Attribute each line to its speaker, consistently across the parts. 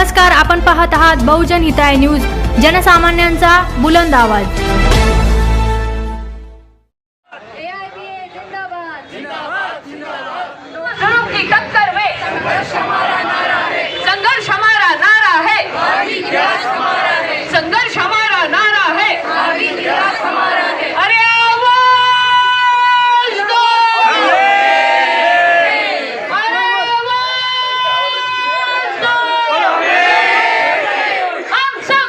Speaker 1: नमस्कार, आपण पाहत आहात बहुजन हिताय न्यूज, जनसामान्यांचा बुलंद आवाज।
Speaker 2: जुलूम की टक्कर में संघर्ष हमारा नारा है, संघर्ष हमारा नारा है, संघर्ष हमारा नारा है। अरे आवाज दो, अरे आवाज दो। हम सब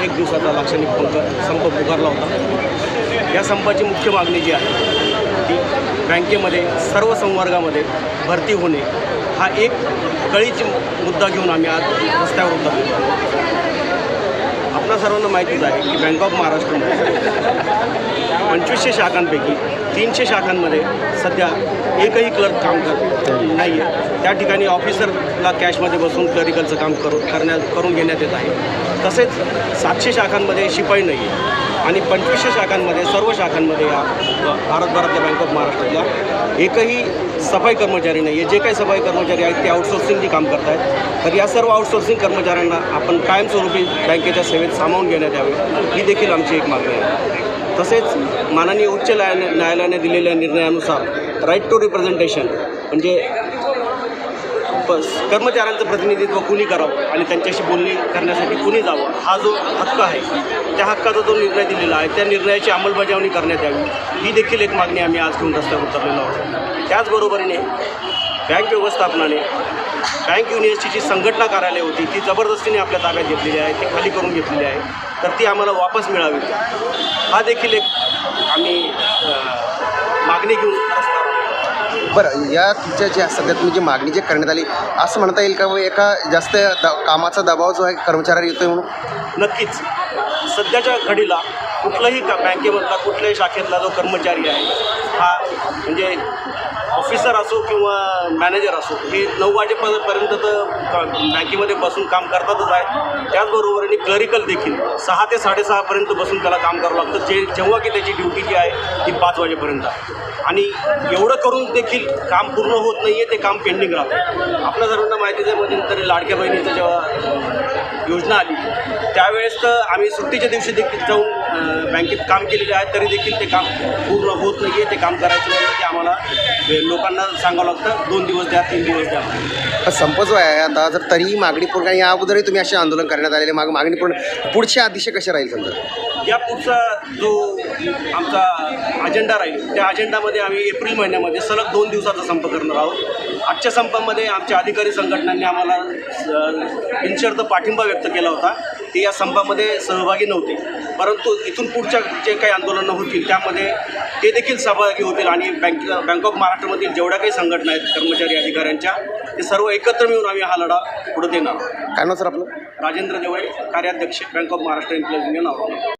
Speaker 3: एक दिवसाचा लाक्षणिक संप पुकारला होता। या संपाची मुख्य मागणी जी आहे ती बँकेमध्ये सर्व संवर्गामध्ये भरती होणे हा एक कळीची मुद्दा घेऊन आम्ही आज रस्त्यावर उतरलो। आपणा सर्वांना माहितीच आहे की बँक ऑफ महाराष्ट्रमध्ये 2500 शाखांपैकी 300 शाखांमध्ये सध्या एकही क्लर्क काम करत नाही आहे। त्या ठिकाणी ऑफिसरला कॅशमध्ये बसून क्लरिकलचं काम करून घेण्यात येत आहे। तसेच 700 शाखांमध्ये शिपाई नाही आहे आणि 2500 शाखांमध्ये सर्व शाखांमध्ये या भारतभरातल्या बँक ऑफ महाराष्ट्राला एकही सफाई कर्मचारी नाही आहे। जे काही सफाई कर्मचारी आहेत ते आउटसोर्सिंगची काम करत आहेत। तर या सर्व आउटसोर्सिंग कर्मचाऱ्यांना आपण कायमस्वरूपी बँकेच्या सेवेत सामावून घेण्यात यावे ही देखील आमची एक मागणी आहे। तसेच माननीय उच्च न्यायालयाने दिलेल्या निर्णयानुसार राईट टू रिप्रेझेंटेशन म्हणजे कर्मचाऱ्यांचं प्रतिनिधित्व कुणी करावं आणि त्यांच्याशी बोलणी करण्यासाठी कुणी जावं हा जो हक्क आहे त्या हक्काचा जो निर्णय दिलेला आहे त्या निर्णयाची अंमलबजावणी करण्यात यावी ही देखील एक मागणी आम्ही आज घेऊन रस्त्यावर उतरलेलो आहोत। त्याचबरोबरीने बँक व्यवस्थापनाने बँक युनिव्हर्सिटीची संघटना कार्यालय होती ती जबरदस्तीने आपल्या ताब्यात घेतलेली आहे, ती खाली करून घेतलेली आहे, तर ती आम्हाला वापस मिळावी हा देखील एक आम्ही मागणी घेऊन रस्त्यावर।
Speaker 4: बरं, या तुमच्या ज्या सध्या तुम्ही जी मागणी जी करण्यात आली असं म्हणता येईल का एका जास्त कामाचा दबाव जो आहे कर्मचाऱ्यावर येतोय म्हणून?
Speaker 3: नक्कीच सध्याच्या घडीला कुठलाही बँकेमधला कुठल्याही शाखेतला जो कर्मचारी आहे हा म्हणजे ऑफिसर असो किंवा मॅनेजर असो हे 9 वाजेपर्यंत तर बँकेमध्ये बसून काम करतातच आहे। त्याचबरोबरीने क्लरिकल देखील 6 ते 6:30पर्यंत बसून त्याला काम करावं लागतं, जेव्हा की त्याची ड्युटी जी आहे ती 5 वाजेपर्यंत आहे आणि एवढं करून देखील काम पूर्ण होत नाही आहे, ते काम पेंडिंग राहतं। आपल्या सर्वांना माहितीच आहे मध्यंतरी लाडक्या बहिणीचं जेव्हा योजना आली त्यावेळेस तर आम्ही सुट्टीच्या दिवशी देखील जाऊन बँकेत काम केलेले आहे, तरी देखील ते काम पूर्ण होत नाही आहे। ते काम करायचं म्हणलं की आम्हाला लोकांना सांगावं लागतं 2 दिवस द्या 3 दिवस द्या।
Speaker 4: संप जो आहे आता जर तरीही मागणी पूर्ण या अगोदरही तुम्ही असे आंदोलन करण्यात आलेले मागणी पूर्ण पुढचे आदेश कसे राहील समजा?
Speaker 3: या पुढचा जो आमचा अजेंडा राहील त्या अजेंडामध्ये आम्ही एप्रिल महिन्यामध्ये सलग 2 दिवसाचा संप करणार आहोत. आजच्या संपामध्ये आमच्या अधिकारी संघटनांनी आम्हाला बिनशर्त पाठिंबा व्यक्त केला होता. ते या संपामध्ये सहभागी नव्हते, परंतु इथून पुढच्या जे काही आंदोलनं होतील त्यामध्ये ते देखील सहभागी होतील आणि बँक ऑफ महाराष्ट्रामधील जेवढ्या काही संघटना आहेत कर्मचारी अधिकाऱ्यांच्या ते सर्व एकत्र मिळून आम्ही हा लढा पुढे देणार आहोत.
Speaker 4: काय नाव सर आपलं?
Speaker 3: राजेंद्र देवळे, कार्याध्यक्ष, bank of Maharashtra employees union Aurangabad.